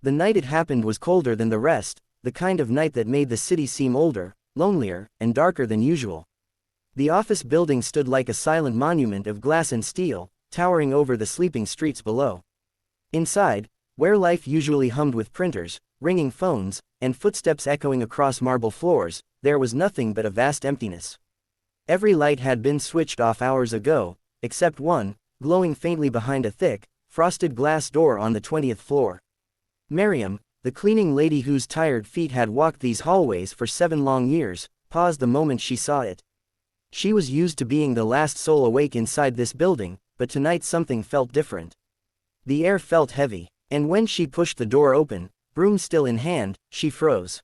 The night it happened was colder than the rest, the kind of night that made the city seem older, lonelier, and darker than usual. The office building stood like a silent monument of glass and steel, towering over the sleeping streets below. Inside, where life usually hummed with printers, ringing phones, and footsteps echoing across marble floors, there was nothing but a vast emptiness. Every light had been switched off hours ago, except one, glowing faintly behind a thick, frosted glass door on the 20th floor. Miriam, the cleaning lady whose tired feet had walked these hallways for 7 long years, paused the moment she saw it. She was used to being the last soul awake inside this building, but tonight something felt different. The air felt heavy, and when she pushed the door open, broom still in hand, she froze.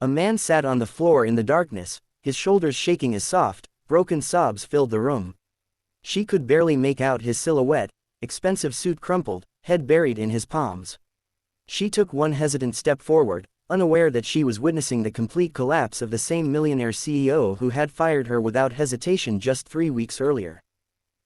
A man sat on the floor in the darkness, his shoulders shaking as soft, broken sobs filled the room. She could barely make out his silhouette, expensive suit crumpled, head buried in his palms. She took one hesitant step forward, unaware that she was witnessing the complete collapse of the same millionaire CEO who had fired her without hesitation just 3 weeks earlier.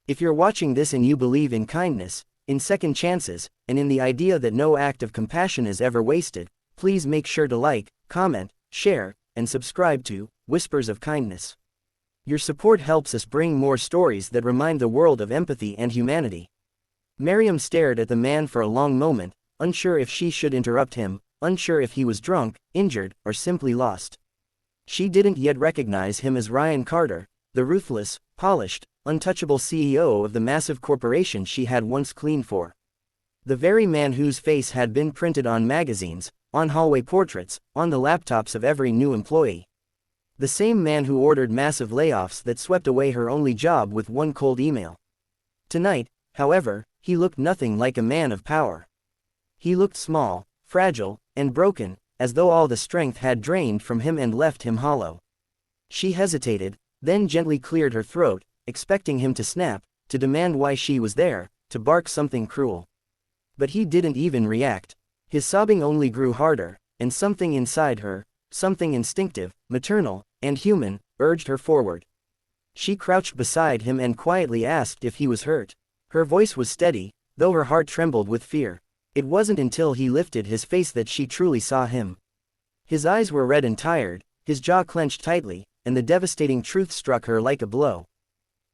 If you're watching this and you believe in kindness, in second chances, and in the idea that no act of compassion is ever wasted, please make sure to like, comment, share, and subscribe to Whispers of Kindness. Your support helps us bring more stories that remind the world of empathy and humanity. Miriam stared at the man for a long moment, unsure if she should interrupt him, unsure if he was drunk, injured, or simply lost. She didn't yet recognize him as Ryan Carter, the ruthless, polished, untouchable CEO of the massive corporation she had once cleaned for. The very man whose face had been printed on magazines, on hallway portraits, on the laptops of every new employee. The same man who ordered massive layoffs that swept away her only job with one cold email. Tonight, however, he looked nothing like a man of power. He looked small, fragile, and broken, as though all the strength had drained from him and left him hollow. She hesitated, then gently cleared her throat, expecting him to snap, to demand why she was there, to bark something cruel. But he didn't even react. His sobbing only grew harder, and something inside her, something instinctive, maternal, and human, urged her forward. She crouched beside him and quietly asked if he was hurt. Her voice was steady, though her heart trembled with fear. It wasn't until he lifted his face that she truly saw him. His eyes were red and tired, his jaw clenched tightly, and the devastating truth struck her like a blow.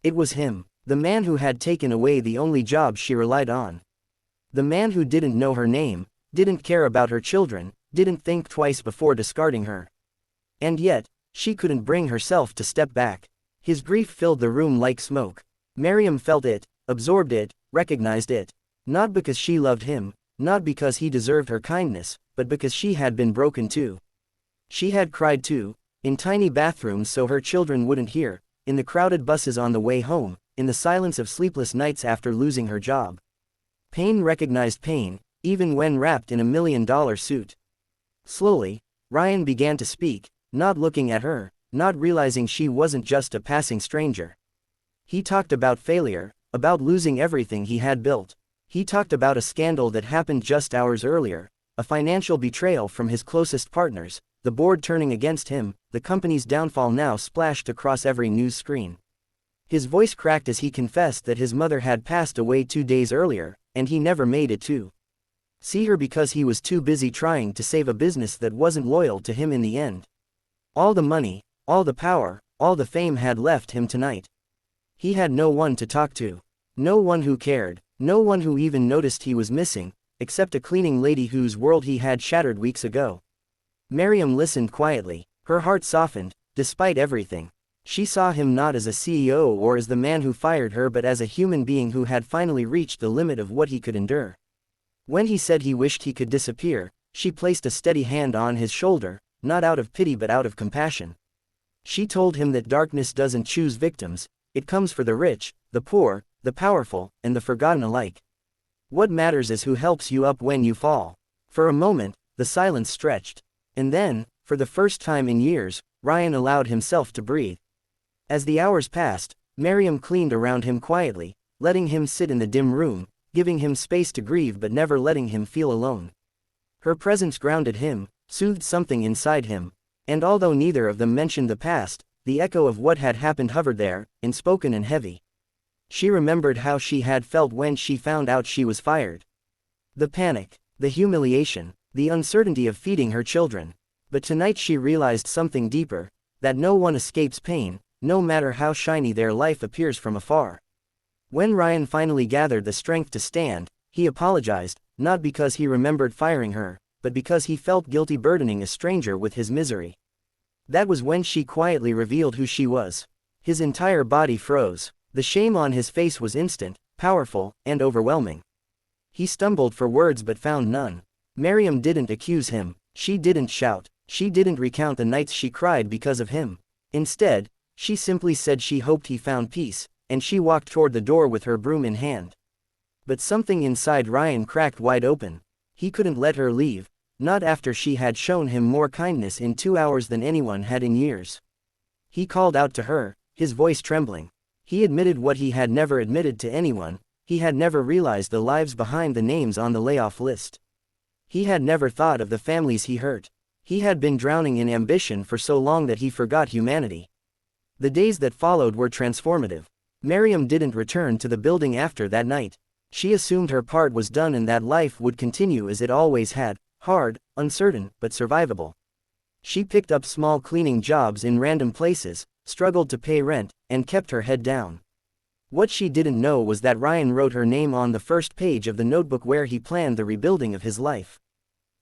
It was him, the man who had taken away the only job she relied on. The man who didn't know her name, didn't care about her children, didn't think twice before discarding her. And yet, she couldn't bring herself to step back. His grief filled the room like smoke. Miriam felt it, absorbed it, recognized it. Not because she loved him, not because he deserved her kindness, but because she had been broken too. She had cried too, in tiny bathrooms so her children wouldn't hear, in the crowded buses on the way home, in the silence of sleepless nights after losing her job. Pain recognized pain, even when wrapped in $1 million suit. Slowly, Ryan began to speak, not looking at her, not realizing she wasn't just a passing stranger. He talked about failure, about losing everything he had built. He talked about a scandal that happened just hours earlier, a financial betrayal from his closest partners, the board turning against him, the company's downfall now splashed across every news screen. His voice cracked as he confessed that his mother had passed away 2 days earlier, and he never made it to see her because he was too busy trying to save a business that wasn't loyal to him in the end. All the money, all the power, all the fame had left him tonight. He had no one to talk to. No one who cared, no one who even noticed he was missing, except a cleaning lady whose world he had shattered weeks ago. Miriam listened quietly, her heart softened, despite everything. She saw him not as a CEO or as the man who fired her but as a human being who had finally reached the limit of what he could endure. When he said he wished he could disappear, she placed a steady hand on his shoulder, not out of pity but out of compassion. She told him that darkness doesn't choose victims, it comes for the rich, the poor, the powerful, and the forgotten alike. What matters is who helps you up when you fall. For a moment, the silence stretched. And then, for the first time in years, Ryan allowed himself to breathe. As the hours passed, Miriam cleaned around him quietly, letting him sit in the dim room, giving him space to grieve but never letting him feel alone. Her presence grounded him, soothed something inside him, and although neither of them mentioned the past, the echo of what had happened hovered there, unspoken and heavy. She remembered how she had felt when she found out she was fired. The panic, the humiliation, the uncertainty of feeding her children. But tonight she realized something deeper, that no one escapes pain, no matter how shiny their life appears from afar. When Ryan finally gathered the strength to stand, he apologized, not because he remembered firing her, but because he felt guilty burdening a stranger with his misery. That was when she quietly revealed who she was. His entire body froze. The shame on his face was instant, powerful, and overwhelming. He stumbled for words but found none. Miriam didn't accuse him, she didn't shout, she didn't recount the nights she cried because of him. Instead, she simply said she hoped he found peace, and she walked toward the door with her broom in hand. But something inside Ryan cracked wide open. He couldn't let her leave, not after she had shown him more kindness in 2 hours than anyone had in years. He called out to her, his voice trembling. He admitted what he had never admitted to anyone: he had never realized the lives behind the names on the layoff list. He had never thought of the families he hurt. He had been drowning in ambition for so long that he forgot humanity. The days that followed were transformative. Miriam didn't return to the building after that night. She assumed her part was done and that life would continue as it always had, hard, uncertain, but survivable. She picked up small cleaning jobs in random places, struggled to pay rent, and kept her head down. What she didn't know was that Ryan wrote her name on the first page of the notebook where he planned the rebuilding of his life.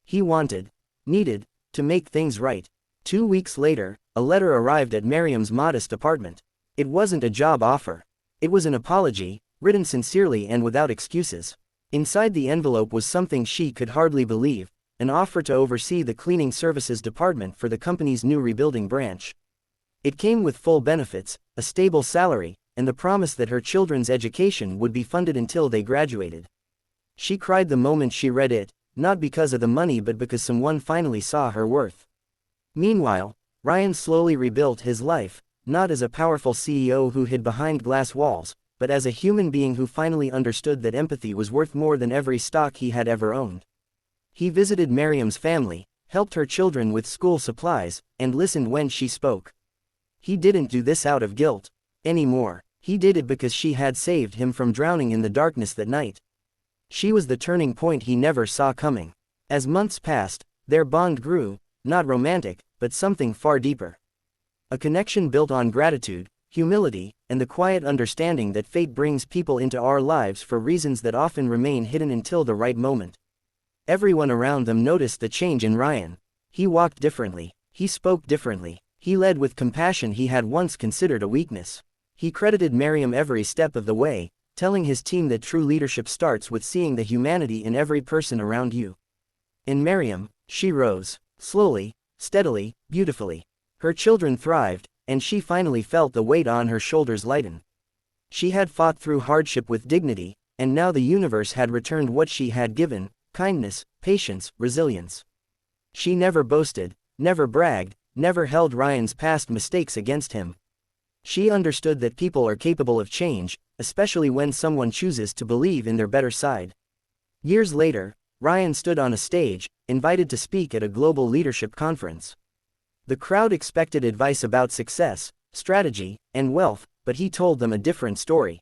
He needed, to make things right. 2 weeks later, a letter arrived at Miriam's modest apartment. It wasn't a job offer. It was an apology, written sincerely and without excuses. Inside the envelope was something she could hardly believe: an offer to oversee the cleaning services department for the company's new rebuilding branch. It came with full benefits, a stable salary, and the promise that her children's education would be funded until they graduated. She cried the moment she read it, not because of the money but because someone finally saw her worth. Meanwhile, Ryan slowly rebuilt his life, not as a powerful CEO who hid behind glass walls, but as a human being who finally understood that empathy was worth more than every stock he had ever owned. He visited Miriam's family, helped her children with school supplies, and listened when she spoke. He didn't do this out of guilt anymore. He did it because she had saved him from drowning in the darkness that night. She was the turning point he never saw coming. As months passed, their bond grew, not romantic, but something far deeper. A connection built on gratitude, humility, and the quiet understanding that fate brings people into our lives for reasons that often remain hidden until the right moment. Everyone around them noticed the change in Ryan. He walked differently. He spoke differently. He led with compassion he had once considered a weakness. He credited Miriam every step of the way, telling his team that true leadership starts with seeing the humanity in every person around you. In Miriam, she rose, slowly, steadily, beautifully. Her children thrived, and she finally felt the weight on her shoulders lighten. She had fought through hardship with dignity, and now the universe had returned what she had given: kindness, patience, resilience. She never boasted, never bragged, never held Ryan's past mistakes against him. She understood that people are capable of change, especially when someone chooses to believe in their better side. Years later, Ryan stood on a stage, invited to speak at a global leadership conference. The crowd expected advice about success, strategy, and wealth, but he told them a different story.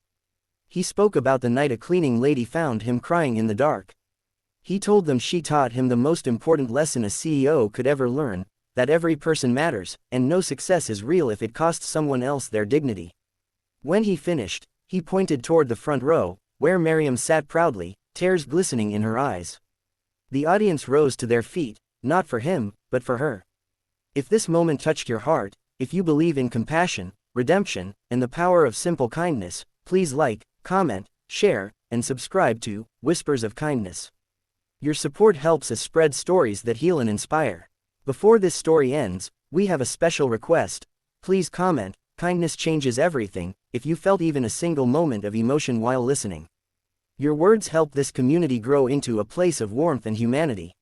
He spoke about the night a cleaning lady found him crying in the dark. He told them she taught him the most important lesson a CEO could ever learn: that every person matters, and no success is real if it costs someone else their dignity. When he finished, he pointed toward the front row, where Miriam sat proudly, tears glistening in her eyes. The audience rose to their feet, not for him, but for her. If this moment touched your heart, if you believe in compassion, redemption, and the power of simple kindness, please like, comment, share, and subscribe to Whispers of Kindness. Your support helps us spread stories that heal and inspire. Before this story ends, we have a special request. Please comment: kindness changes everything, if you felt even a single moment of emotion while listening. Your words help this community grow into a place of warmth and humanity.